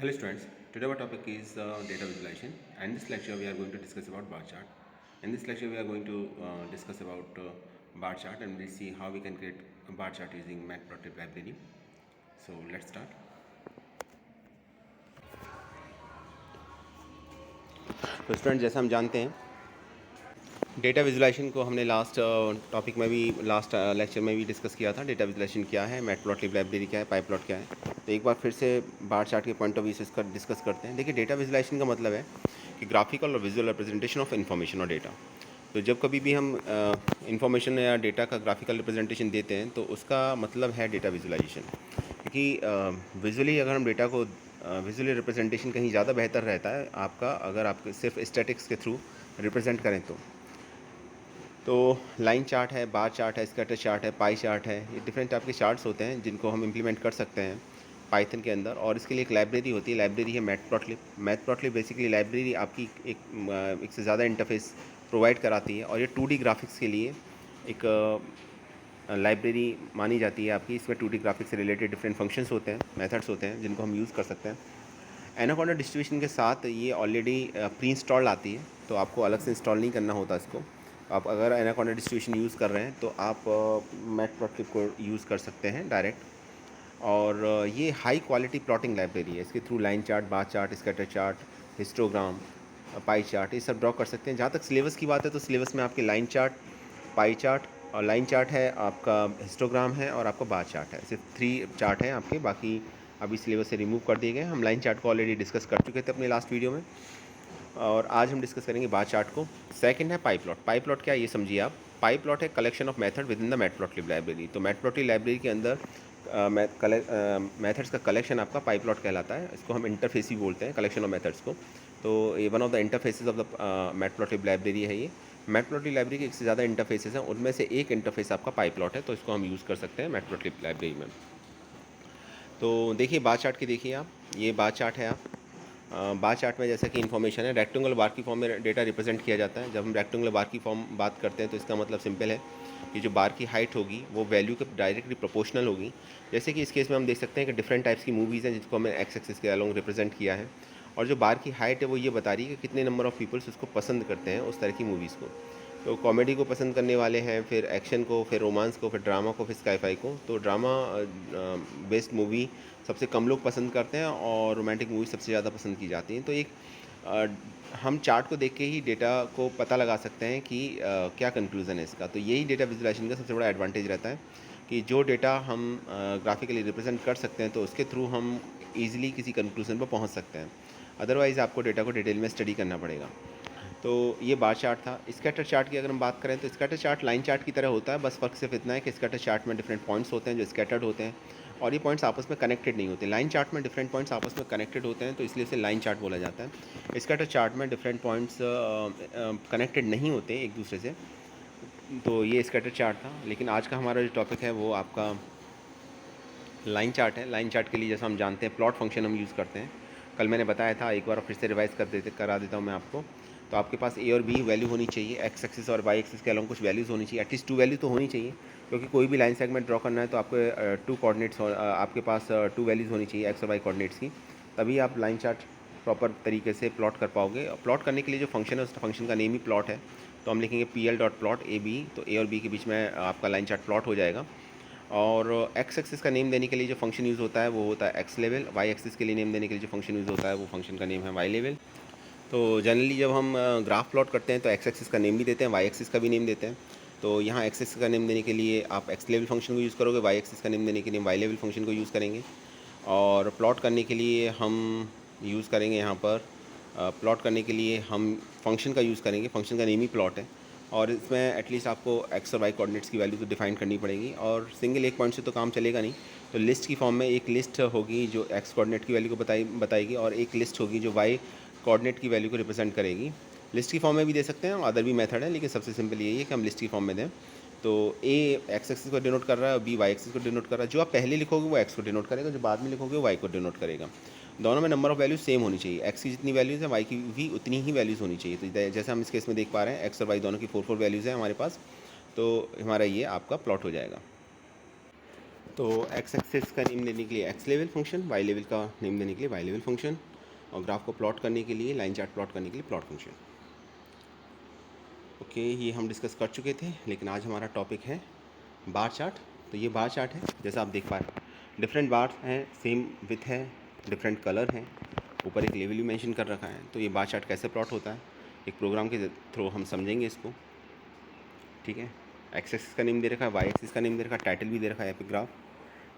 Hello students, today our topic is data visualization, and in this lecture we are going to discuss about bar chart. In this lecture we are going to discuss about bar chart, and we'll see how we can create a bar chart using Matplotlib library. So let's start. तो student जैसा हम जानते हैं data visualisation को हमने last topic में भी last lecture में भी डिस्कस किया था। डेटा विजुलाइजेशन क्या है, मैटप्लॉटलिब लाइब्रेरी क्या है, पाइप्लॉट क्या है। तो एक बार फिर से बार चार्ट के पॉइंट ऑफ व्यू से इसका डिस्कस करते हैं। देखिए, डेटा विजुलाइजेशन का मतलब है कि ग्राफिकल और विजुअल रिप्रेजेंटेशन ऑफ इन्फॉर्मेशन और डेटा। तो जब कभी भी हम इन्फॉर्मेशन या डेटा का ग्राफिकल रिप्रेजेंटेशन देते हैं तो उसका मतलब है डेटा विजुलाइजेशन। क्योंकि विजुअली अगर हम डेटा को विजुअली रिप्रेजेंटेशन कहीं ज़्यादा बेहतर रहता है आपका, अगर आप सिर्फ स्टैटिक्स के थ्रू रिप्रेजेंट करें तो लाइन चार्ट है, बार चार्ट है, स्कैटर चार्ट है, पाई चार्ट है। ये डिफरेंट टाइप के चार्ट्स होते हैं जिनको हम इम्प्लीमेंट कर सकते हैं पाइथन के अंदर। और इसके लिए एक लाइब्रेरी होती है, लाइब्रेरी है मैटप्लॉटलिब। मैटप्लॉटलिब बेसिकली लाइब्रेरी आपकी एक से ज़्यादा इंटरफेस प्रोवाइड कराती है, और ये 2D ग्राफिक्स के लिए एक लाइब्रेरी मानी जाती है आपकी। इसमें 2D ग्राफिक्स से रिलेटेड डिफरेंट फंक्शंस होते हैं, मेथड्स होते हैं जिनको हम यूज़ कर सकते हैं। एनाकोंडा डिस्ट्रीब्यूशन के साथ ये ऑलरेडी प्री इंस्टॉल्ड आती है, तो आपको अलग से इंस्टॉल नहीं करना होता इसको। आप अगर एनाकोंडा डिस्ट्रीब्यूशन यूज़ कर रहे हैं तो आप मैटप्लॉटलिब को यूज़ कर सकते हैं डायरेक्ट। और ये हाई क्वालिटी प्लॉटिंग लाइब्रेरी है। इसके through line chart, bar chart, scatter chart, histogram, pie chart, ये सब ड्रॉ कर सकते हैं। जहाँ तक सिलेबस की बात है तो सिलेबस में आपके लाइन चार्ट, पाई चार्ट और लाइन चार्ट है, आपका हिस्टोग्राम है और आपका बार चार्ट है। सिर्फ 3 चार्ट हैं आपके, बाकी अभी सिलेबस से रिमूव कर दिए गए। हम लाइन चार्ट को ऑलरेडी डिस्कस कर चुके थे अपने लास्ट वीडियो में, और आज हम डिस्कस करेंगे बार चार्ट को। सेकंड है पाई प्लॉट। पाई प्लॉट क्या है ये समझिए आप। पाई प्लॉट है collection of method with in the matplotlib library. तो मैटप्लॉटलिब लाइब्रेरी के अंदर मेथड्स का कलेक्शन आपका पाई प्लॉट कहलाता है। इसको हम इंटरफेस भी बोलते हैं, कलेक्शन ऑफ मेथड्स को। तो ये one of the interfaces of the matplotlib library है। ये मैटप्लॉटलिब लाइब्रेरी के एक से ज़्यादा इंटरफेसेस हैं, उनमें से एक इंटरफेस आपका पाई प्लॉट है, तो इसको हम यूज़ कर सकते हैं मैटप्लॉटलिब लाइब्रेरी में। तो देखिए बार चार्ट की, देखिए आप, ये बार चार्ट है। आप बार चार्ट में जैसा कि इन्फॉर्मेशन है, रेक्टेंगुलर बार की फॉर्म में डेटा रिप्रेजेंट किया जाता है। जब हम रेक्टेंगुलर बार की फॉर्म बात करते हैं तो इसका मतलब सिंपल है कि जो बार की हाइट होगी वो वैल्यू के डायरेक्टली प्रोपोर्शनल होगी। जैसे कि इस केस में हम देख सकते हैं कि डिफरेंट टाइप्स की मूवीज़ हैं जिसको हमने एक्स एक्सिस के अलोंग रिप्रेजेंट किया है, और जो बार की हाइट है वो ये बता रही है कि कितने नंबर ऑफ़ पीपल्स उसको पसंद करते हैं, उस तरह की मूवीज़ को। तो कॉमेडी को पसंद करने वाले हैं, फिर एक्शन को, फिर रोमांस को, फिर ड्रामा को, फिर स्काईफाई को। तो ड्रामा बेस्ड मूवी सबसे कम लोग पसंद करते हैं, और रोमांटिक मूवी सबसे ज़्यादा पसंद की जाती हैं। तो एक हम चार्ट को देख के ही डेटा को पता लगा सकते हैं कि क्या कंक्लूज़न है इसका। तो यही डेटा विजुलाइजेशन का सबसे बड़ा एडवांटेज रहता है कि जो डेटा हम ग्राफिकली रिप्रेजेंट कर सकते हैं तो उसके थ्रू हम ईज़िली किसी कंक्लूज़न पर पहुंच सकते हैं। अदरवाइज़ आपको डेटा को डिटेल में स्टडी करना पड़ेगा। तो ये बार चार्ट था। स्कैटर चार्ट की अगर हम बात करें तो स्कैटर चार्ट लाइन चार्ट की तरह होता है, बस फ़र्क सिर्फ इतना है कि स्कैटर चार्ट में डिफरेंट पॉइंट्स होते हैं जो स्कैटर्ड होते हैं, और ये पॉइंट्स आपस में कनेक्टेड नहीं होते। लाइन चार्ट में डिफरेंट पॉइंट्स आपस में कनेक्टेड होते हैं, तो इसलिए इसे लाइन चार्ट बोला जाता है। स्कैटर चार्ट में डिफरेंट पॉइंट्स कनेक्टेड नहीं होते एक दूसरे से। तो ये स्कैटर चार्ट था। लेकिन आज का हमारा जो टॉपिक है वो आपका लाइन चार्ट है। लाइन चार्ट के लिए जैसा हम जानते हैं प्लॉट फंक्शन हम यूज़ करते हैं। कल मैंने बताया था, एक बार फिर से रिवाइज करा देता हूँ मैं आपको। तो आपके पास ए और बी वैल्यू होनी चाहिए, एक्स एक्सिस और वाई एक्सिस के अलोंग कुछ वैल्यूज़ होनी चाहिए, एटलीस्ट 2 वैल्यू तो होनी चाहिए, क्योंकि कोई भी लाइन सेगमेंट ड्रॉ करना है तो आपको 2 कोऑर्डिनेट्स, आपके पास 2 वैल्यूज़ होनी चाहिए एक्स और वाई कोऑर्डिनेट्स की, तभी आप लाइन चार्ट प्रॉपर तरीके से प्लॉट कर पाओगे। और प्लॉट करने के लिए जो फंक्शन है उस फंक्शन का नेम ही प्लॉट है। तो हम लिखेंगे pl.plot ए बी, तो ए और बी के बीच में आपका लाइन चार्ट प्लॉट हो जाएगा। और एक्स एक्सिस का नेम देने के लिए जो फंक्शन यूज़ होता है वो होता है एक्स लेवल। वाई एक्सिस के लिए नेम देने के लिए जो फंक्शन यूज़ होता है वो फंक्शन का नेम है वाई लेवल। तो जनरली जब हम ग्राफ प्लॉट करते हैं तो एक्स एक्सिस का नेम भी देते हैं, वाई एक्सिस का भी नेम देते हैं। तो यहाँ एक्स एक्सिस का नेम देने के लिए आप एक्स लेवल फंक्शन को यूज़ करोगे, वाई एक्सिस का नेम देने के लिए वाई लेवल फंक्शन को यूज़ करेंगे। और प्लॉट करने के लिए हम यूज़ करेंगे यहाँ पर प्लॉट करने के लिए हम फंक्शन का यूज़ करेंगे, फंक्शन का नेम ही प्लॉट है। और इसमें एटलीस्ट आपको एक्स और वाई कोऑर्डिनेट्स की वैल्यू तो डिफाइन करनी पड़ेगी, और सिंगल एक पॉइंट से तो काम चलेगा नहीं। तो लिस्ट की फॉर्म में एक लिस्ट होगी जो एक्स कोऑर्डिनेट की वैल्यू को बताएगी, और एक लिस्ट होगी जो वाई कोऑर्डिनेट की वैल्यू को रिप्रेजेंट करेगी। लिस्ट की फॉर्म में भी दे सकते हैं, अदर भी मेथड है, लेकिन सबसे सिंपल यही है कि हम लिस्ट की फॉर्म में दें। तो ए एक्स एक्सिस को डिनोट कर रहा है और बी वाई एक्सिस को डिनोट कर रहा है। जो आप पहले लिखोगे वो एक्स को डिनोट करेगा, जो बाद में लिखोगे वो वाई को डिनोट करेगा। दोनों में नंबर ऑफ वैल्यूज सेम होनी चाहिए। एक्स की जितनी वैल्यूज़ है वाई की भी उतनी ही वैल्यूज़ होनी चाहिए। तो जैसे हम इस केस में देख पा रहे हैं एक्स और वाई दोनों की 4 4 वैल्यूज़ हैं हमारे पास। तो हमारा ये आपका प्लॉट हो जाएगा। तो एक्स एक्सेस का नेम देने के लिए एक्स लेवल फंक्शन, वाई लेवल का नेम देने के लिए वाई लेवल फंक्शन, और ग्राफ को प्लॉट करने के लिए, लाइन चार्ट प्लॉट करने के लिए प्लॉट फंक्शन। ओके, ये हम डिस्कस कर चुके थे, लेकिन आज हमारा टॉपिक है बार चार्ट। तो ये बार चार्ट है, जैसा आप देख पा रहे हैं डिफरेंट बार हैं, सेम विथ है, डिफरेंट कलर हैं, ऊपर एक लेवल भी मेंशन कर रखा है। तो ये बार चार्ट कैसे प्लॉट होता है एक प्रोग्राम के थ्रू हम समझेंगे इसको, ठीक है। एक्स एक्सिस का नेम दे रखा है, वाई एक्सिस का नेम दे रखा है, टाइटल भी दे रखा है एपिक ग्राफ।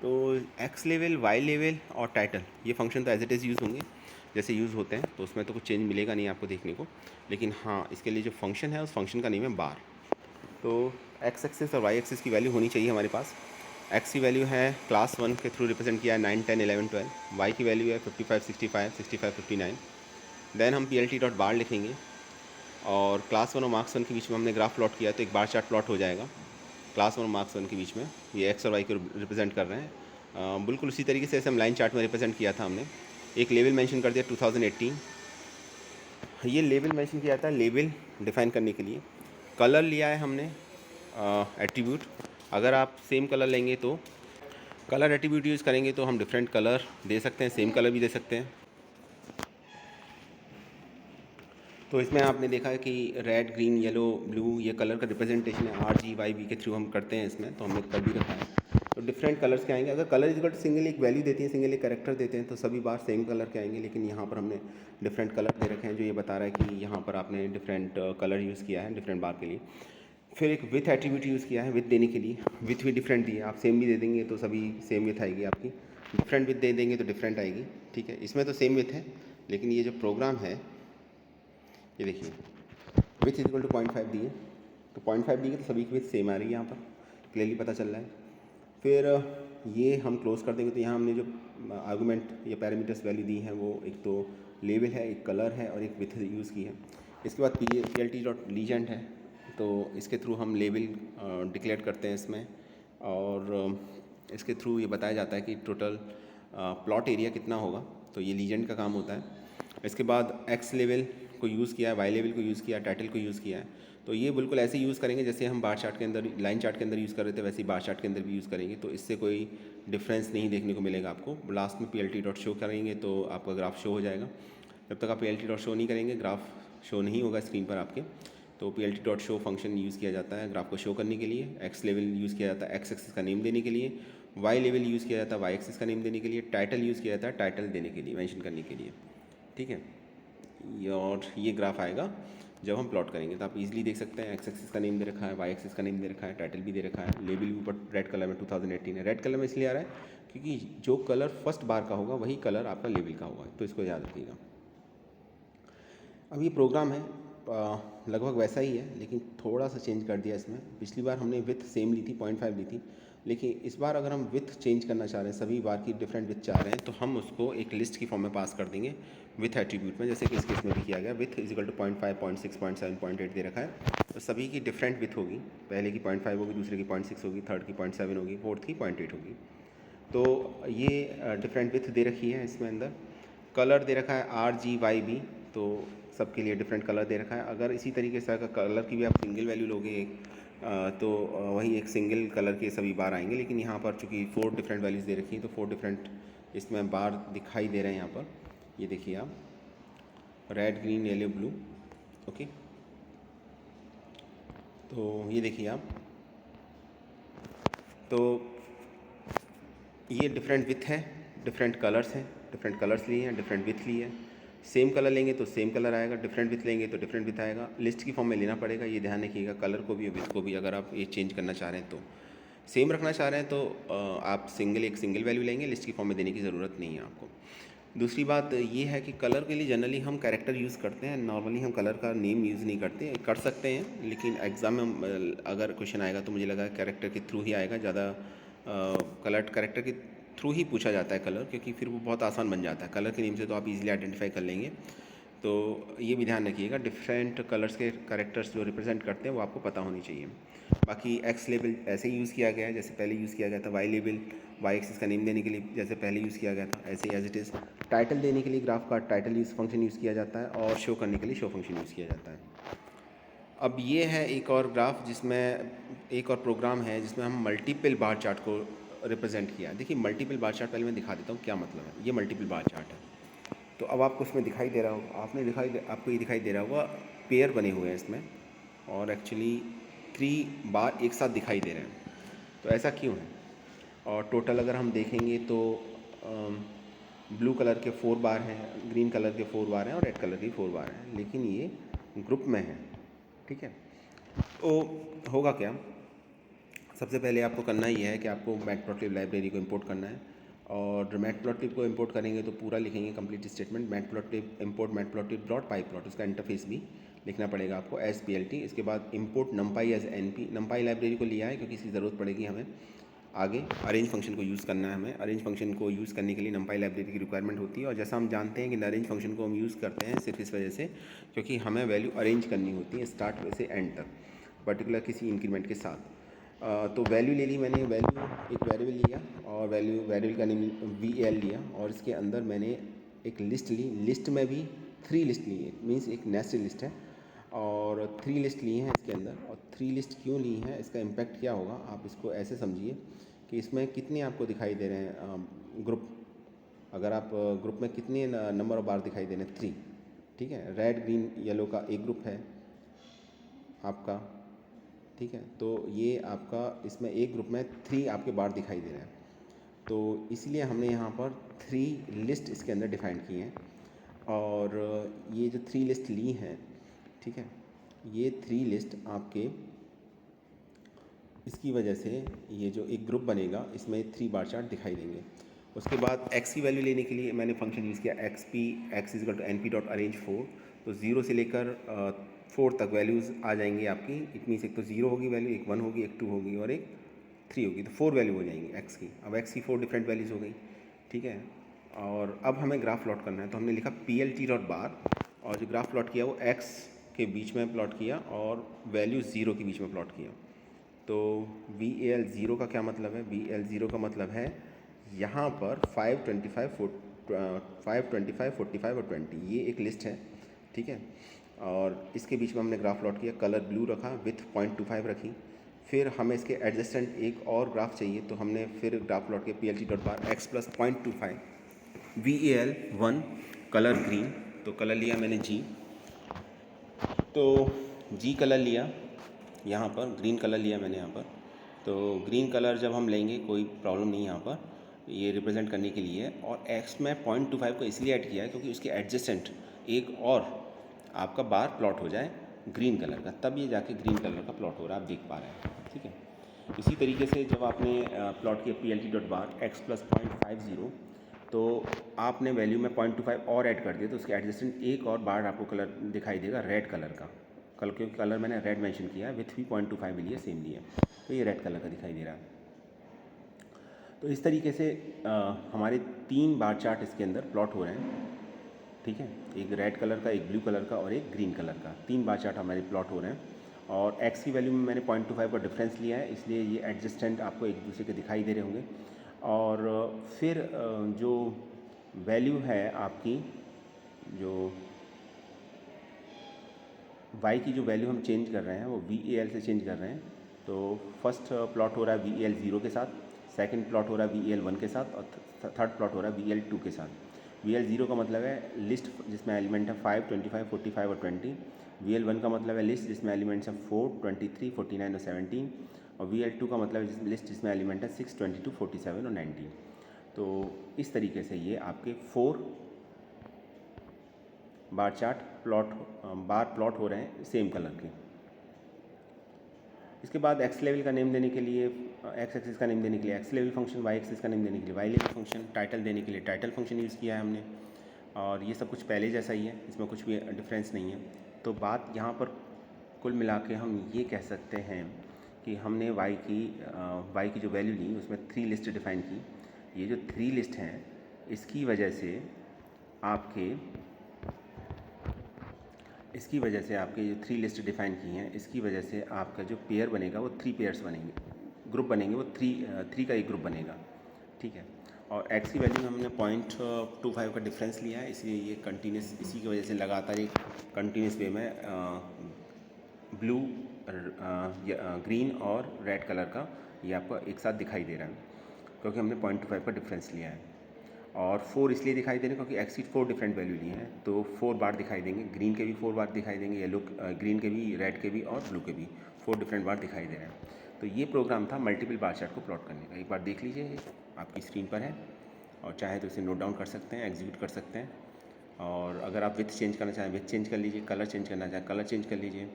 तो एक्स लेवल, वाई लेवल और टाइटल, ये फंक्शन तो एज इट इज़ यूज़ होंगे जैसे यूज़ होते हैं, तो उसमें तो कुछ चेंज मिलेगा नहीं आपको देखने को। लेकिन हाँ, इसके लिए जो फंक्शन है उस फंक्शन का नेम है बार। तो एक्स एक्सिस और वाई एक्सिस की वैल्यू होनी चाहिए हमारे पास। एक्स की वैल्यू है क्लास 1 के थ्रू रिप्रेजेंट किया है 9, 10, 11, 12। वाई की वैल्यू है 55, 65, 65, 59। देन हम plt डॉट बार लिखेंगे, और क्लास 1 और मार्क्स 1 के बीच में हमने ग्राफ प्लॉट किया तो एक बार चार्ट प्लॉट हो जाएगा। क्लास 1 और मार्क्स 1 के बीच में ये एक्स और वाई को रिप्रेजेंट कर रहे हैं। बिल्कुल उसी तरीके से हम लाइन चार्ट में रिप्रेजेंट किया था हमने। एक लेवल मेंशन कर दिया 2018, ये लेवल मेंशन किया था लेवल डिफाइन करने के लिए। कलर लिया है हमने एट्रीब्यूट। अगर आप सेम कलर लेंगे तो कलर एट्रीब्यूट यूज़ करेंगे तो हम डिफरेंट कलर दे सकते हैं, सेम कलर भी दे सकते हैं। तो इसमें आपने देखा है कि रेड, ग्रीन, येलो, ब्लू ये कलर का रिप्रेजेंटेशन है RGYB के थ्रू हम करते हैं इसमें, तो हमने कर भी रखा है। तो डिफरेंट कलर्स के आएंगे। अगर colour is equal to single एक वैल्यू देती है, सिंगल एक कैरेक्टर देते हैं, तो सभी बार सेम कलर के आएंगे। लेकिन यहाँ पर हमने डिफरेंट कलर दे रखे हैं, जो ये बता रहा है कि यहाँ पर आपने डिफरेंट कलर यूज़ किया है डिफरेंट बार के लिए। फिर एक विथ एट्रीब्यूट यूज़ किया है विथ देने के लिए। विथ भी डिफरेंट दी है, आप सेम भी दे देंगे तो सभी सेम विथ आएगी आपकी, डिफरेंट विथ दे देंगे तो डिफरेंट आएगी, ठीक है। इसमें तो सेम विथ है, लेकिन ये जो प्रोग्राम है ये देखिए विथ इज इक्वल टू 0.5 दी है, तो 0.5 दी है तो सभी की विथ सेम आ रही है, यहाँ पर क्लियरली पता चल रहा है। फिर ये हम क्लोज कर देंगे तो यहाँ हमने जो आर्गूमेंट या पैरामीटर्स वैल्यू दी है वो एक तो लेवल है, एक कलर है और एक विथ यूज़ की है। इसके बाद plt डॉट लीजेंड है, तो इसके थ्रू हम लेवल डिक्लेयर करते हैं इसमें, और इसके थ्रू ये बताया जाता है कि टोटल प्लॉट एरिया कितना होगा, तो ये लीजेंड का काम होता है। इसके बाद एक्स लेवल को यूज़ किया है, वाई लेवल को यूज़ किया है, टाइटल को यूज़ किया है। तो ये बिल्कुल ऐसे यूज़ करेंगे जैसे हम बार चार्ट के अंदर, लाइन चार्ट के अंदर यूज़ कर रहे थे, वैसे ही बार चार्ट के अंदर भी यूज़ करेंगे। तो इससे कोई डिफरेंस नहीं देखने को मिलेगा आपको। लास्ट में plt डॉट शो करेंगे तो आपका ग्राफ शो हो जाएगा। जब तक आप plt डॉट शो नहीं करेंगे ग्राफ शो नहीं होगा स्क्रीन पर आपके। तो plt dot show function use किया जाता है ग्राफ को शो करने के लिए। एक्स लेवल यूज़ किया जाता है एक्स एक्सिस का नेम देने के लिए। वाई लेवल यूज़ किया जाता है वाई एक्सिस का नेम देने के लिए। टाइटल यूज़ किया जाता है टाइटल देने के लिए, मेंशन करने के लिए, ठीक है। और ये ग्राफ आएगा जब हम प्लॉट करेंगे, तो आप इजीली देख सकते हैं एक्स एक्सिस का नेम दे रखा है, वाई एक्सिस का नेम दे रखा है, टाइटल भी दे रखा है, लेवल भी ऊपर रेड कलर में 2018 है। रेड कलर में इसलिए आ रहा है क्योंकि जो कलर फर्स्ट बार का होगा वही कलर आपका लेवल का होगा, तो इसको याद रखिएगा। अब ये प्रोग्राम है लगभग वैसा ही है, लेकिन थोड़ा सा चेंज कर दिया इसमें। पिछली बार हमने विथ सेम ली थी, 0.5 ली थी, लेकिन इस बार अगर हम विथ चेंज करना चाह रहे हैं, सभी बार की डिफरेंट विथ चाह रहे हैं, तो हम उसको एक लिस्ट की फॉर्म में पास कर देंगे विथ एट्रीब्यूट में, जैसे कि इस केस में भी किया गया। विथ इज इक्वल टू 0.5, 0.6, 0.7, 0.8 दे रखा है, तो सभी की डिफरेंट विथ होगी। पहले की 0.5 होगी, दूसरे की 0.6 होगी, थर्ड की 0.7 होगी, फोर्थ की 0.8 होगी। तो ये डिफरेंट विथ दे रखी है इसमें अंदर। कलर दे रखा है RGYB, तो सबके लिए डिफरेंट कलर दे रखा है। अगर इसी तरीके से अगर कलर की भी आप सिंगल वैल्यू लोगे एक, तो वही एक सिंगल कलर के सभी बार आएंगे। लेकिन यहाँ पर चूँकि 4 डिफरेंट वैल्यूज़ दे रखी हैं, तो 4 डिफरेंट इसमें बार दिखाई दे रहे हैं यहाँ पर। ये देखिए आप, red, green, yellow, blue, okay. तो ये देखिए आप, तो ये डिफरेंट विथ है, डिफरेंट कलर्स हैं, डिफरेंट कलर्स लिए हैं, डिफरेंट विथ लिए हैं। सेम कलर लेंगे तो सेम कलर आएगा, डिफरेंट विथ लेंगे तो डिफरेंट विथ आएगा। लिस्ट की फॉर्म में लेना पड़ेगा, ये ध्यान रखिएगा, कलर को भी और विथ को भी। अगर आप ये चेंज करना चाह रहे हैं तो सेम रखना चाह रहे हैं तो आप एक सिंगल वैल्यू लेंगे, लिस्ट की फॉर्म में देने की ज़रूरत नहीं है आपको। दूसरी बात ये है कि कलर के लिए जनरली हम कैरेक्टर यूज़ करते हैं, नॉर्मली हम कलर का नेम यूज़ नहीं करते। कर सकते हैं, लेकिन एग्ज़ाम में अगर क्वेश्चन आएगा तो मुझे लगा कैरेक्टर के थ्रू ही आएगा ज़्यादा। कलर कैरेक्टर के थ्रू ही पूछा जाता है कलर, क्योंकि फिर वो बहुत आसान बन जाता है। कलर के नेम से तो आप इजीली आइडेंटिफाई कर लेंगे। तो ये भी ध्यान रखिएगा, डिफरेंट कलर्स के कैरेक्टर्स जो रिप्रेजेंट करते हैं वो आपको पता होनी चाहिए। बाकी एक्स लेवल ऐसे ही यूज़ किया गया है जैसे पहले यूज़ किया गया था। वाई लेवल वाई एक्सिस का नेम देने के लिए जैसे पहले यूज़ किया गया था, ऐसे ही एज इट इज़। टाइटल देने के लिए ग्राफ का टाइटल यूज़ फंक्शन यूज़ किया जाता है, और शो करने के लिए शो फंक्शन यूज़ किया जाता है। अब ये है एक और ग्राफ जिसमें एक और प्रोग्राम है जिसमें हम मल्टीपल बार चार्ट को रिप्रेजेंट किया। देखिए मल्टीपल बार चार्ट पहले मैं दिखा देता हूँ क्या मतलब है। ये मल्टीपल बार चार्ट है, तो अब आपको इसमें दिखाई दे रहा होगा, आपको ये दिखाई दे रहा होगा पेयर बने हुए हैं इसमें, और एक्चुअली 3 बार एक साथ दिखाई दे रहे हैं। तो ऐसा क्यों है? और टोटल अगर हम देखेंगे तो ब्लू कलर के 4 बार हैं, ग्रीन कलर के 4 बार हैं और रेड कलर के 4 बार हैं, लेकिन ये ग्रुप में है। ठीक है, तो होगा क्या? सबसे पहले आपको करना ही है कि आपको मैटप्लॉटलिब लाइब्रेरी को इंपोर्ट करना है, और मैटप्लॉटलिब को इंपोर्ट करेंगे तो पूरा लिखेंगे complete statement, matplotlib import matplotlib dot pyplot, उसका इंटरफेस भी लिखना पड़ेगा आपको एज PLT। इसके बाद import numpy as NP, numpy library को लिया है क्योंकि इसकी ज़रूरत पड़ेगी हमें आगे। अरेंज फंक्शन को यूज़ करना है हमें, अरेंज फंक्शन को यूज़ करने के लिए नंपाई लाइब्रेरी की रिक्वायरमेंट होती है। और जैसा हम जानते हैं कि अरेंज फंक्शन को हम यूज़ करते हैं सिर्फ इस वजह से क्योंकि हमें वैल्यू अरेंज करनी होती है स्टार्ट से एंड तक, पर्टिकुलर किसी इंक्रीमेंट के साथ। तो वैल्यू ले ली मैंने, वैल्यू एक वेरिएबल लिया और वेरिएबल का नेम VAL लिया, और इसके अंदर मैंने एक लिस्ट ली। लिस्ट में भी 3 लिस्ट ली है, मीन्स एक नेस्टेड लिस्ट है, और 3 लिस्ट ली हैं इसके अंदर। और 3 लिस्ट क्यों ली हैं, इसका इम्पैक्ट क्या होगा, आप इसको ऐसे समझिए कि इसमें कितने आपको दिखाई दे रहे हैं ग्रुप। अगर आप ग्रुप में कितने नंबर ऑफ बार दिखाई दे रहे हैं, 3। ठीक है, रेड ग्रीन येलो का एक ग्रुप है आपका। ठीक है, तो ये आपका इसमें एक ग्रुप में 3 आपके बार दिखाई दे रहे हैं, तो इसलिए हमने यहाँ पर 3 लिस्ट इसके अंदर डिफाइन की हैं। और ये जो 3 लिस्ट ली हैं, ठीक है, ये 3 लिस्ट आपके इसकी वजह से ये जो एक ग्रुप बनेगा इसमें 3 बार चार्ट दिखाई देंगे। उसके बाद x की वैल्यू लेने के लिए मैंने फंक्शन यूज़ किया xp, x is to np dot arange 4। तो 0 से लेकर 4 तक वैल्यूज़ आ जाएंगी आपकी। इट मीन्स एक तो 0 होगी वैल्यू, एक 1 होगी, एक 2 होगी और एक 3 होगी, तो 4 वैल्यू हो जाएंगी x की। अब x की 4 डिफरेंट वैल्यूज़ हो गई। ठीक है, और अब हमें ग्राफ प्लॉट करना है, तो हमने लिखा PLT डॉट बार, और जो ग्राफ प्लॉट किया वो x के बीच में प्लॉट किया और वैल्यू 0 के बीच में प्लॉट किया। तो VAL 0 का क्या मतलब है? VAL 0 का मतलब है यहाँ पर 5, 25, 45 और 20, ये एक लिस्ट है। ठीक है, और इसके बीच में हमने ग्राफ प्लॉट किया, कलर ब्लू रखा, विथ 0.25 रखी। फिर हमें इसके एडजस्टेंट एक और ग्राफ चाहिए, तो हमने फिर ग्राफ प्लॉट किया PLT डॉट बार x plus 0.25, VAL 1, colour green, तो कलर लिया मैंने G, तो G कलर लिया यहाँ पर, ग्रीन कलर लिया मैंने यहाँ पर। तो ग्रीन कलर जब हम लेंगे कोई प्रॉब्लम नहीं यहाँ पर, ये रिप्रेजेंट करने के लिए। और x में 0.25 को इसलिए ऐड किया है क्योंकि उसके एडजेसेंट एक और आपका बार प्लॉट हो जाए ग्रीन कलर का, तब ये जाके ग्रीन कलर का प्लॉट हो रहा है, आप देख पा रहे हैं। ठीक है, इसी तरीके से जब आपने प्लॉट किया PLT डॉट बार x प्लस 0.50, तो आपने वैल्यू में 0.25 और ऐड कर दिया, तो उसके एडजेसेंट एक और बार आपको कलर दिखाई देगा रेड कलर का। क्योंकि कलर मैंने रेड मेंशन किया है, विथ भी 0.25 भी लिया, सेम लिया, तो ये रेड कलर का दिखाई दे रहा है। तो इस तरीके से हमारे 3 बार चार्ट इसके अंदर प्लॉट हो रहे हैं। ठीक है, एक रेड कलर का, एक ब्लू कलर का और एक ग्रीन कलर का, 3 बार चार्ट हमारे प्लॉट हो रहे हैं। और x की वैल्यू में मैंने 0.25 का डिफरेंस लिया है, इसलिए ये एडजस्टेंट आपको एक दूसरे के दिखाई दे रहे होंगे। और फिर जो वैल्यू है आपकी, जो y की जो वैल्यू हम चेंज कर रहे हैं वो VAL से चेंज कर रहे हैं। तो फर्स्ट प्लॉट हो रहा है VAL 0 के साथ, सेकंड प्लॉट हो रहा है VAL 1 के साथ, और थर्ड प्लॉट हो रहा है VAL 2 के साथ। VAL 0 का मतलब है लिस्ट जिसमें एलिमेंट है 5, 25, 45 और 20। VAL 1 का मतलब है लिस्ट जिसमें एलिमेंट्स हैं 4, 23, 49 और 17। और VAL 2 का मतलब है लिस्ट जिसमें एलिमेंट है 6, 22, 47 और 19। तो इस तरीके से ये आपके 4 बार चार्ट प्लॉट हो रहे हैं सेम कलर के। इसके बाद एक्स लेवल का नेम देने के लिए, एक्स एक्सिस का नेम देने के लिए एक्स लेवल फंक्शन, वाई एक्सिस का नेम देने के लिए वाई लेवल फंक्शन, टाइटल देने के लिए टाइटल फंक्शन यूज़ किया है हमने। और ये सब कुछ पहले जैसा ही है, इसमें कुछ भी डिफरेंस नहीं है। तो बात यहाँ पर कुल मिला के हम ये कह सकते हैं कि हमने वाई की जो वैल्यू ली उसमें 3 लिस्ट डिफ़ाइन की। ये जो 3 लिस्ट हैं इसकी वजह से आपके जो 3 लिस्ट डिफ़ाइन की हैं, इसकी वजह से आपका जो पेयर बनेगा वो 3 पेयर्स बनेंगे, ग्रुप बनेंगे, वो 3 का एक ग्रुप बनेगा। ठीक है, और x की वैल्यू में हमने 0.25 का डिफरेंस लिया है, इसलिए ये कंटिन्यूस, इसी की वजह से लगातार एक कंटिन्यूस वे में ब्लू, ग्रीन और रेड कलर का ये आपको एक साथ दिखाई दे रहा है। क्योंकि हमने 0.25 का डिफरेंस लिया है। और 4 इसलिए दिखाई दे रहे हैं क्योंकि एक्स की 4 डिफरेंट वैल्यू लिए हैं, तो 4 बार दिखाई देंगे। ग्रीन के भी 4 बार दिखाई देंगे, येलो ग्रीन के भी, रेड के भी और ब्लू के भी 4 डिफरेंट बार दिखाई दे रहे हैं। तो ये प्रोग्राम था मल्टीपल बार चार्ट को प्लॉट करने का। एक बार देख लीजिए, आपकी स्क्रीन पर है, और चाहे तो इसे नोट डाउन कर सकते हैं, एग्जीक्यूट कर सकते हैं। और अगर आप विथ चेंज करना चाहें विथ चेंज कर लीजिए, कलर चेंज करना चाहें कलर चेंज कर लीजिए,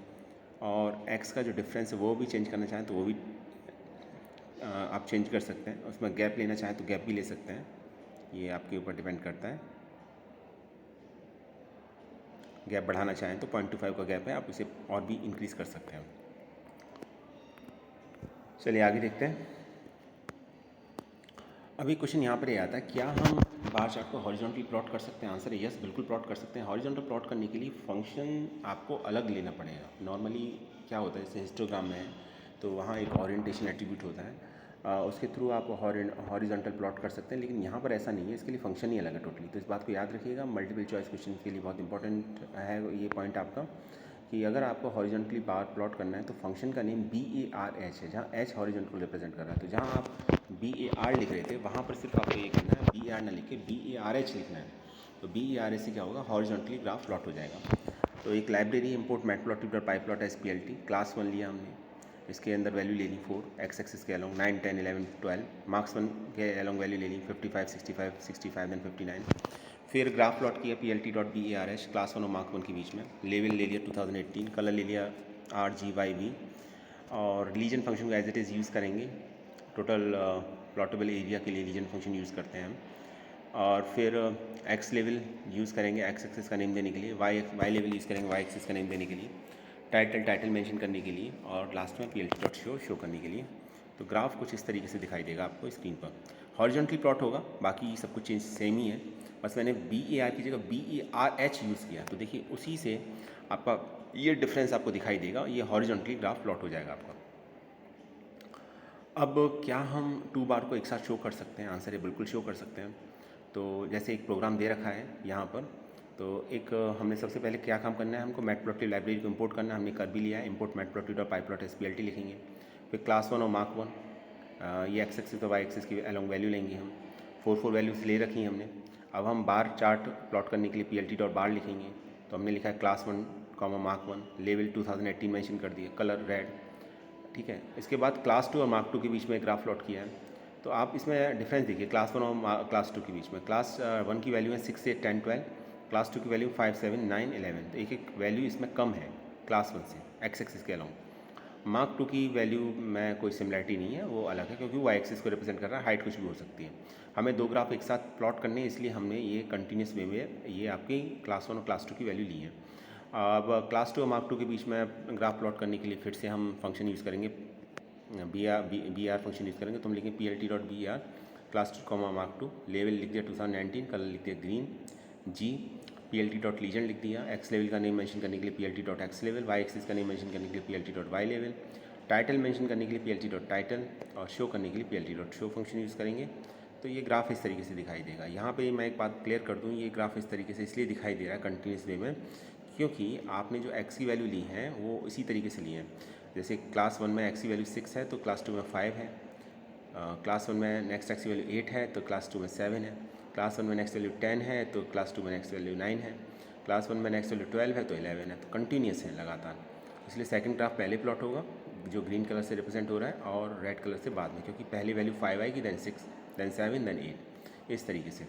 और एक्स का जो डिफरेंस है वो भी चेंज करना चाहें तो वो भी आप चेंज कर सकते हैं। उसमें गैप लेना चाहें तो गैप भी ले सकते हैं, ये आपके ऊपर डिपेंड करता है। गैप बढ़ाना चाहें तो 0.25 का गैप है, आप उसे और भी इंक्रीज़ कर सकते हैं। चलिए आगे देखते हैं। अभी क्वेश्चन यहाँ पर ये आता है, क्या हम बार चार्ट को हॉरिजॉन्टली प्लॉट कर सकते हैं? आंसर है यस, बिल्कुल प्लॉट कर सकते हैं। हॉरिजॉन्टल प्लॉट करने के लिए फंक्शन आपको अलग लेना पड़ेगा। नॉर्मली क्या होता है, जैसे हिस्टोग्राम में है तो वहाँ एक ओरिएंटेशन एट्रीब्यूट होता है, उसके थ्रू आप हॉरिजॉन्टल प्लॉट कर सकते हैं, लेकिन यहाँ पर ऐसा नहीं है, इसके लिए फंक्शन ही अलग है टोटली। तो इस बात को याद रखिएगा, मल्टीपल चॉइस क्वेश्चन के लिए बहुत इंपॉर्टेंट है ये पॉइंट आपका, कि अगर आपको हॉरिजॉन्टली बार प्लॉट करना है तो फंक्शन का नेम BARH है, जहाँ H हॉरिजॉन्टल को रिप्रेजेंट कर रहा है। तो जहाँ आप BAR लिख रहे थे वहाँ पर सिर्फ आपको ये करना है, BAR ना लिख के BARH लिखना है। तो BARH से क्या होगा, हॉरिजॉन्टली ग्राफ प्लॉट हो जाएगा। तो एक library import matplotlib pyplot SPLT class 1 लिया हमने, इसके अंदर वैल्यू ले ली 4, एक्स एक्सिस के अलोंग 9, 10, 11, 12, मार्क्स 1 के अलोंग वैल्यू ले ली 55, 65, 65 दैन 59। फिर ग्राफ प्लॉट किया PLT.BARH क्लास 1 और मार्क 1 के बीच में, लेवल ले लिया 2018, कलर ले लिया RGYV, और लीजन फंक्शन को एज इट इज़ यूज़ करेंगे। टोटल प्लॉटेबल एरिया के लिए लीजन फंक्शन यूज़ करते हैं हम। और फिर एक्स लेवल यूज़ करेंगे एक्स एक्सिस का नेम देने के लिए, वाई लेवल यूज़ करेंगे वाई एक्सिस का नेम देने के लिए, टाइटल मेंशन करने के लिए, और लास्ट में PLT.show शो करने के लिए। तो ग्राफ कुछ इस तरीके से दिखाई देगा आपको स्क्रीन पर। हॉरिजॉन्टली प्लॉट होगा, बाकी सब कुछ चेंज सेम ही है, बस मैंने BAR की जगह BARH यूज़ किया। तो देखिए उसी से आपका ये डिफरेंस आपको दिखाई देगा, ये हॉरिजॉन्टली ग्राफ प्लॉट हो जाएगा आपका। अब क्या हम 2 बार को एक साथ शो कर सकते हैं? आंसर है बिल्कुल शो कर सकते हैं। तो जैसे एक प्रोग्राम दे रखा है यहाँ पर, तो एक हमने सबसे पहले क्या काम करना है, हमको मैटप्लॉटलिब लाइब्रेरी को इंपोर्ट करना है। हमने कर भी लिया है, इंपोर्ट मैटप्लॉटलिब SPLT लिखेंगे। फिर क्लास 1 और मार्क 1, ये एक्स एक्सिस और वाई एक्सिस की अलोंग वैल्यू लेंगे हम, 4 वैल्यूज़ ले रखी हैं हमने। अब हम बार चार्ट प्लॉट करने के लिए PLT.bar लिखेंगे। तो हमने लिखा है क्लास 1 मार्क 1, लेवल 2018 मेंशन कर दिया, कलर रेड, ठीक है। इसके बाद क्लास 2 और मार्क 2 के बीच में ग्राफ प्लॉट किया है। तो आप इसमें डिफरेंस देखिए, क्लास 1 और क्लास 2 के बीच में, क्लास 1 की वैल्यू है 6, 8, 10, 12, क्लास 2 की वैल्यू 5, 7, 9, 11। तो एक वैल्यू इसमें कम है क्लास 1 से, एक्स एक्सिस के अलाउंग। मार्क 2 की वैल्यू में कोई सिमिलरिटी नहीं है, वो अलग है, क्योंकि वाई एक्सिस को रिप्रेजेंट कर रहा है, हाइट कुछ भी हो सकती है। हमें 2 ग्राफ एक साथ प्लॉट करने हैं, इसलिए हमने ये कंटिन्यूस वे में ये आपकी क्लास 1 और क्लास 2 की वैल्यू ली है। अब क्लास 2 और मार्क 2 के बीच में ग्राफ प्लॉट करने के लिए फिर से हम फंक्शन यूज़ करेंगे, BR फंक्शन यूज़ करेंगे। तो हम लिखेंगे PLT.BR क्लास 2 मार्क 2, लेवल लिख दिया 2019, कलर लिख दिया ग्रीन, G PLT.legend लिख दिया, एक्स लेवल का नेम मेंशन करने के लिए PLT.xLevel, वाई एक्सिस का नेम मेंशन करने के लिए PLT.yLevel, टाइटल मेंशन करने के लिए PLT.title, और शो करने के लिए PLT.show फंक्शन यूज़ करेंगे। तो ये ग्राफ इस तरीके से दिखाई देगा। यहाँ पे मैं एक बात क्लियर कर दूँ, ये ग्राफ इस तरीके से इसलिए दिखाई दे रहा है कंटिन्यूस वे में, क्योंकि आपने जो एक्स की वैल्यू ली है वो इसी तरीके से ली है। जैसे क्लास 1 में एक्स की वैल्यू 6 है तो क्लास 2 में 5 है, क्लास 1 में नेक्स्ट एक्स की वैल्यू 8 है तो क्लास 2 में 7 है, क्लास 1 में नेक्स्ट वैल्यू 10 है तो क्लास 2 में नेक्स्ट वैल्यू 9 है, क्लास 1 में नेक्स्ट वैल्यू 12 है तो 11 है। तो कंटिन्यूस है लगातार, इसलिए सेकंड ग्राफ पहले प्लॉट होगा जो ग्रीन कलर से रिप्रेजेंट हो रहा है, और रेड कलर से बाद में, क्योंकि पहली वैल्यू 5 आएगी, दैन 6, दैन 7, दैन 8, इस तरीके से।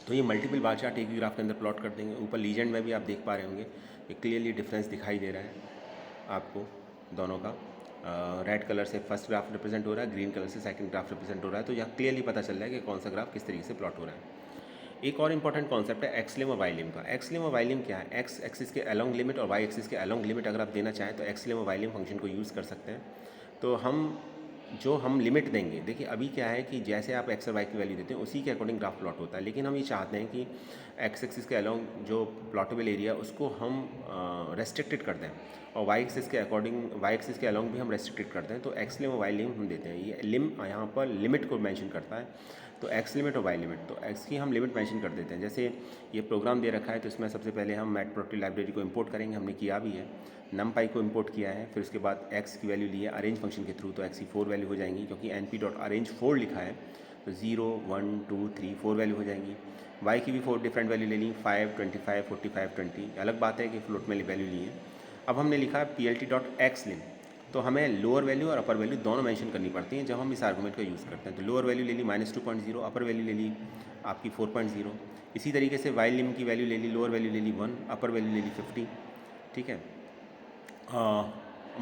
तो ये मल्टीपल बार चार्ट एक ही ग्राफ के अंदर प्लॉट कर देंगे। ऊपर लीजेंड में भी आप देख पा रहे होंगे, ये क्लियरली डिफरेंस दिखाई दे रहा है आपको दोनों का। रेड कलर से फर्स्ट ग्राफ रिप्रेजेंट हो रहा है, ग्रीन कलर से सेकंड ग्राफ रिप्रेजेंट हो रहा है। तो यहाँ क्लियरली पता चल रहा है कि कौन सा ग्राफ किस तरीके से प्लॉट हो रहा है। एक और इंपॉर्टेंट कॉन्सेप्ट है एक्स लिम और वाई लिम का। एक्स लिम और वाई लिम क्या है? एक्स एक्सिस के अलोंग लिमिट और वाई एक्सिस के अलोंग लिमिट अगर आप देना चाहें तो एक्स लिम और वाई लिम फंक्शन को यूज़ कर सकते हैं। तो हम लिमिट देंगे, देखिए अभी क्या है कि जैसे आप एक्स और वाई की वैल्यू देते हैं उसी के अकॉर्डिंग ग्राफ प्लॉट होता है, लेकिन हम ये चाहते हैं कि एक्स एक्सिस के अलोंग जो प्लॉटेबल एरिया उसको हम रेस्ट्रिक्टेड कर दें, और वाई एक्सिस के अलोंग भी हम रेस्ट्रिक्टेड करते हैं। तो एक्स लिम और वाई लिम हम देते हैं। ये लिम यहाँ पर लिमिट को मेंशन करता है, तो एक्स लिमिट और वाई लिमिट, तो एक्स की हम लिमिट मेंशन कर देते हैं। जैसे ये प्रोग्राम दे रखा है तो इसमें सबसे पहले हम मैटप्लॉटलिब लाइब्रेरी को इंपोर्ट करेंगे, हमने किया भी है, नमपाई को इंपोर्ट किया है, फिर उसके बाद एक्स की वैल्यू ली है अरेंज फंक्शन के थ्रू, तो एक्स की 4 वैल्यू हो जाएंगी क्योंकि np.arrange4 लिखा है, तो 0 1 2 3 4 वैल्यू हो जाएंगी। वाई की भी 4 डिफरेंट वैल्यू ले ली, 5 25 45 20, अलग बात है कि फ्लोट में वैल्यू ली है। अब हमने लिखा है plt.xlim, तो हमें लोअर वैल्यू और अपर वैल्यू दोनों मेंशन करनी पड़ती हैं जब हम इस आर्गूमेंट का यूज़ करते हैं। तो लोअर वैल्यू ले ली -2.0, अपर वैल्यू ले ली आपकी 4.0। इसी तरीके से वाई लिम की वैल्यू ले ली, लोअर वैल्यू ले ली 1, अपर वैल्यू ले ली 50, ठीक है।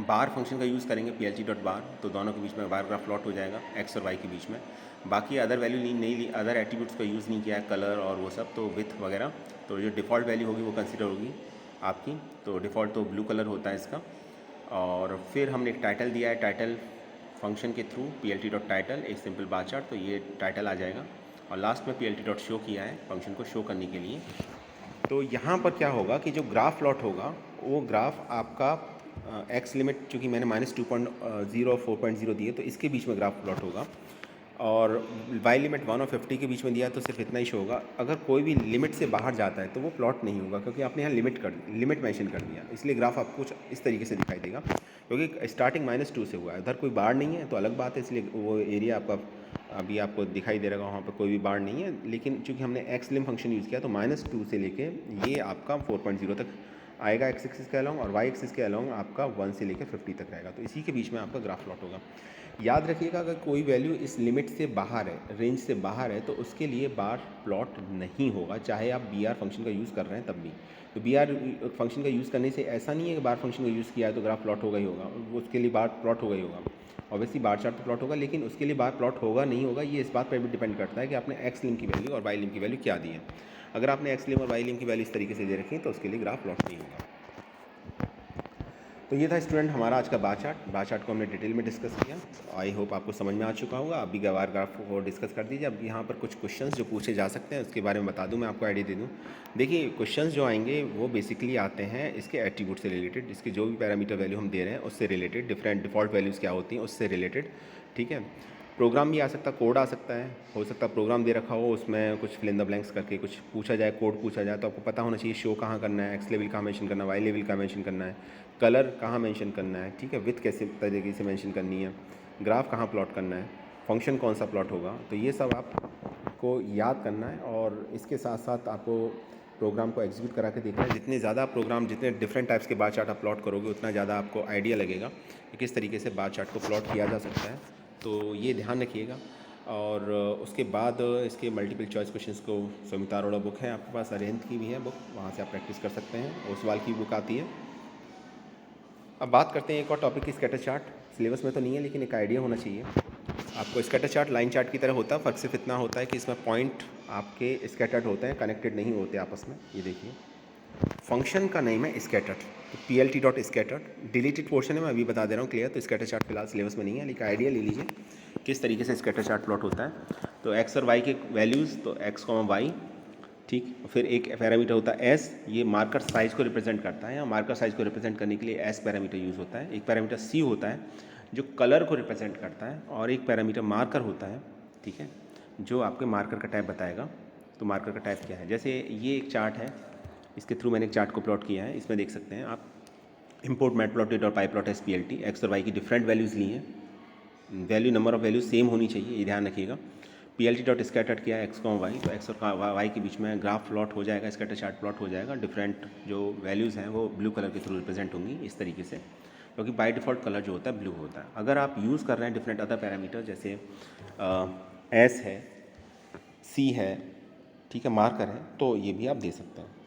बार फंक्शन का यूज़ करेंगे plt.bar, तो दोनों के बीच में बार ग्राफ प्लॉट हो जाएगा एक्स और वाई के बीच में। बाकी अदर वैल्यू नहीं ली, अदर एट्रीब्यूट्स का यूज़ नहीं किया है, कलर और वो सब, तो विथ वगैरह, तो जो डिफ़ॉल्ट वैल्यू होगी वो कंसिडर होगी आपकी। तो डिफ़ॉल्ट तो ब्लू कलर होता है इसका। और फिर हमने एक टाइटल दिया है, टाइटल फंक्शन के थ्रू plt.title एक सिंपल बार चार्ट, तो ये टाइटल आ जाएगा। और लास्ट में plt.show किया है फंक्शन को शो करने के लिए। तो यहाँ पर क्या होगा कि जो ग्राफ प्लॉट होगा वो ग्राफ आपका एक्स लिमिट चूँकि मैंने -2.0 और 4.0 दिए तो इसके बीच में ग्राफ प्लॉट होगा, और वाई लिमिट 1 और 50 के बीच में दिया तो सिर्फ इतना ही शो होगा। अगर कोई भी लिमिट से बाहर जाता है तो वो प्लॉट नहीं होगा क्योंकि आपने यहाँ लिमिट मेंशन कर दिया, इसलिए ग्राफ आपको कुछ इस तरीके से दिखाई देगा। क्योंकि स्टार्टिंग -2 से हुआ है, उधर कोई बार नहीं है तो अलग बात है, इसलिए वो एरिया आपका अभी आपको दिखाई दे रहा है, वहाँ पर कोई भी बार नहीं है। लेकिन चूँकि हमने एक्स लिम फंक्शन यूज़ किया तो -2 से लेके ये आपका 4.0 तक आएगा एक्स एक्सिस के अलॉन्ग, और वाई एक्सिस के अलॉन्ग आपका 1 से लेकर 50 तक रहेगा। तो इसी के बीच में आपका ग्राफ प्लॉट होगा। याद रखिएगा अगर कोई वैल्यू इस लिमिट से बाहर है, रेंज से बाहर है, तो उसके लिए बार प्लॉट नहीं होगा, चाहे आप br फंक्शन का यूज़ कर रहे हैं तब भी। तो br फंक्शन का यूज़ करने से ऐसा नहीं है कि बार फंक्शन का यूज़ किया है तो ग्राफ प्लॉट होगा ही होगा, उसके लिए बार प्लॉट होगा ही होगा। ऑब्वियसली बार चार्ट पर प्लॉट होगा, लेकिन उसके लिए बार प्लॉट होगा नहीं होगा ये इस बात पर भी डिपेंड करता है कि आपने एक्स लिम की वैल्यू और वाई लिम की वैल्यू क्या दी है। अगर आपने एक्स लिम और वाई लिम की वैल्यू इस तरीके से दे रखी है तो उसके लिए ग्राफ प्लॉट नहीं होगा। तो ये था स्टूडेंट हमारा आज का बार चार्ट को हमने डिटेल में डिस्कस किया। आई होप आपको समझ में आ चुका होगा। अभी बार ग्राफ को डिस्कस कर दीजिए। अब यहाँ पर कुछ क्वेश्चंस जो पूछे जा सकते हैं उसके बारे में बता दूँ, मैं आपको आइडिया दे दूँ। देखिए क्वेश्चंस जो आएंगे वो बेसिकली आते हैं इसके एट्रीब्यूट से रिलेटेड, इसके जो भी पैरामीटर वैल्यू हम दे रहे हैं उससे रिलेटेड, डिफरेंट डिफ़ॉल्ट वैल्यूज़ क्या होती हैं उससे रिलेटेड, ठीक है। प्रोग्राम भी आ सकता है, कोड आ सकता है, हो सकता है प्रोग्राम दे रखा हो उसमें कुछ फिल इन द ब्लैंक्स करके कुछ पूछा जाए, कोड पूछा जाए, तो आपको पता होना चाहिए शो कहाँ करना है, एक्स लेवल कहाँ मेंशन करना है, वाई लेवल कहाँ मेंशन करना है, कलर कहाँ मेंशन करना है, ठीक है, विथ कैसे तरीके से मेंशन करनी है, ग्राफ कहाँ प्लॉट करना है, फंक्शन कौन सा प्लॉट होगा। तो ये सब आपको याद करना है, और इसके साथ साथ आपको प्रोग्राम को एग्जीक्यूट करा के देखना है। जितने ज़्यादा प्रोग्राम, जितने डिफरेंट टाइप्स के बार चार्ट आप प्लॉट करोगे उतना ज़्यादा आपको आइडिया लगेगा कि किस तरीके से बार चार्ट को प्लॉट किया जा सकता है। तो ये ध्यान रखिएगा। और उसके बाद इसके मल्टीपल चॉइस क्वेश्चंस को सुमिता अरोड़ा बुक है आपके पास, अरेंथ की भी है बुक, वहाँ से आप प्रैक्टिस कर सकते हैं। ओसवाल की बुक आती है। अब बात करते हैं एक और टॉपिक की, स्कैटर चार्ट। सिलेबस में तो नहीं है लेकिन एक आइडिया होना चाहिए आपको। स्कैटर चार्ट लाइन चार्ट की तरह होता है, फ़र्क सिर्फ इतना होता है कि इसमें पॉइंट आपके स्कैटर्ड होते हैं, कनेक्टेड नहीं होते आपस में। ये देखिए फंक्शन का नेम है स्कैटर्ड, तो plt.scattered डिलीटेड पोर्शन है, मैं अभी बता दे रहा हूँ क्लियर। तो स्कैटर चार्ट फिलहाल सिलेबस में नहीं है, लेकिन आइडिया ले लीजिए किस तरीके से स्कैटर चार्ट प्लॉट होता है। तो एक्स और वाई के वैल्यूज़, तो एक्स वाई, ठीक। फिर एक पैरामीटर होता है एस, ये मार्कर साइज़ को रिप्रेजेंट करता है, या मार्कर साइज़ को रिप्रेजेंट करने के लिए एस पैरामीटर यूज़ होता है। एक पैरामीटर सी होता है जो कलर को रिप्रेजेंट करता है, और एक पैरामीटर मार्कर होता है, ठीक है, जो आपके मार्कर का टाइप बताएगा। तो मार्कर का टाइप क्या है, जैसे ये एक चार्ट है, इसके थ्रू मैंने एक चार्ट को प्लॉट किया है। इसमें देख सकते हैं आप इंपोर्ट मैटप्लॉटेड और पाईप्लॉट एस PLT, एक्स और वाई की डिफरेंट वैल्यूज़ ली हैं, value number of values same होनी चाहिए, ये ध्यान रखिएगा। plt.scattered किया एक्स वाई, तो एक्स और वाई के बीच में ग्राफ प्लॉट हो जाएगा, स्कैटर चार्ट प्लॉट हो जाएगा। डिफरेंट जो वैल्यूज़ हैं वो ब्लू कलर के थ्रू रिप्रेजेंट होंगी इस तरीके से, क्योंकि बाय डिफ़ॉल्ट कलर जो होता है ब्लू होता है। अगर आप यूज़ कर रहे हैं डिफरेंट अदर पैरामीटर, जैसे एस है, सी है, ठीक है, मार्कर है, तो ये भी आप दे सकते हैं।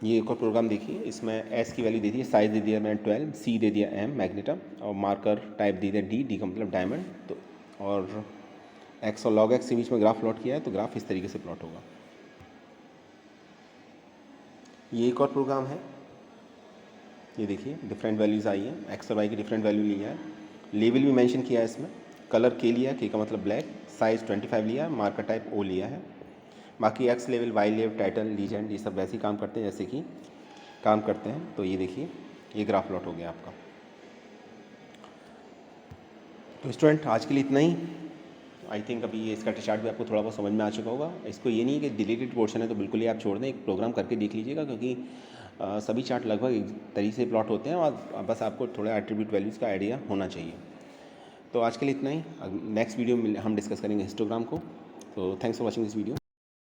ये एक और प्रोग्राम देखिए, इसमें एस की वैल्यू दे दी है, साइज़ दे दिया मैंने 12, सी दे दिया एम मैग्नेटा, और मार्कर टाइप दे दिया डी का मतलब डायमंड। तो और एक्स और लॉग एक्स के बीच में ग्राफ प्लॉट किया है, तो ग्राफ इस तरीके से प्लॉट होगा। ये एक और प्रोग्राम है, ये देखिए डिफरेंट वैल्यूज़ आई हैं, एक्स और वाई की डिफरेंट वैल्यू लिया है, लेवल भी मेंशन किया है इसमें, कलर के लिया है, के का मतलब ब्लैक, साइज़ 25 लिया है, मार्कर टाइप ओ लिया है। बाकी x level, y level, title, legend, ये सब वैसे ही काम करते हैं जैसे कि काम करते हैं। तो ये देखिए ये ग्राफ प्लॉट हो गया आपका। तो स्टूडेंट आज के लिए इतना ही। आई थिंक अभी ये इसका चार्ट भी आपको थोड़ा बहुत समझ में आ चुका होगा। इसको ये नहीं है कि डिलीटेड पोर्शन है तो बिल्कुल ही आप छोड़ दें, एक प्रोग्राम करके देख लीजिएगा, क्योंकि सभी चार्ट लगभग एक तरीके से प्लॉट होते हैं और बस आपको थोड़ा एट्रीब्यूट वैल्यूज़ का आइडिया होना चाहिए। तो आज के लिए इतना ही। नेक्स्ट वीडियो में हम डिस्कस करेंगे हिस्टोग्राम को। तो thanks for watching this video.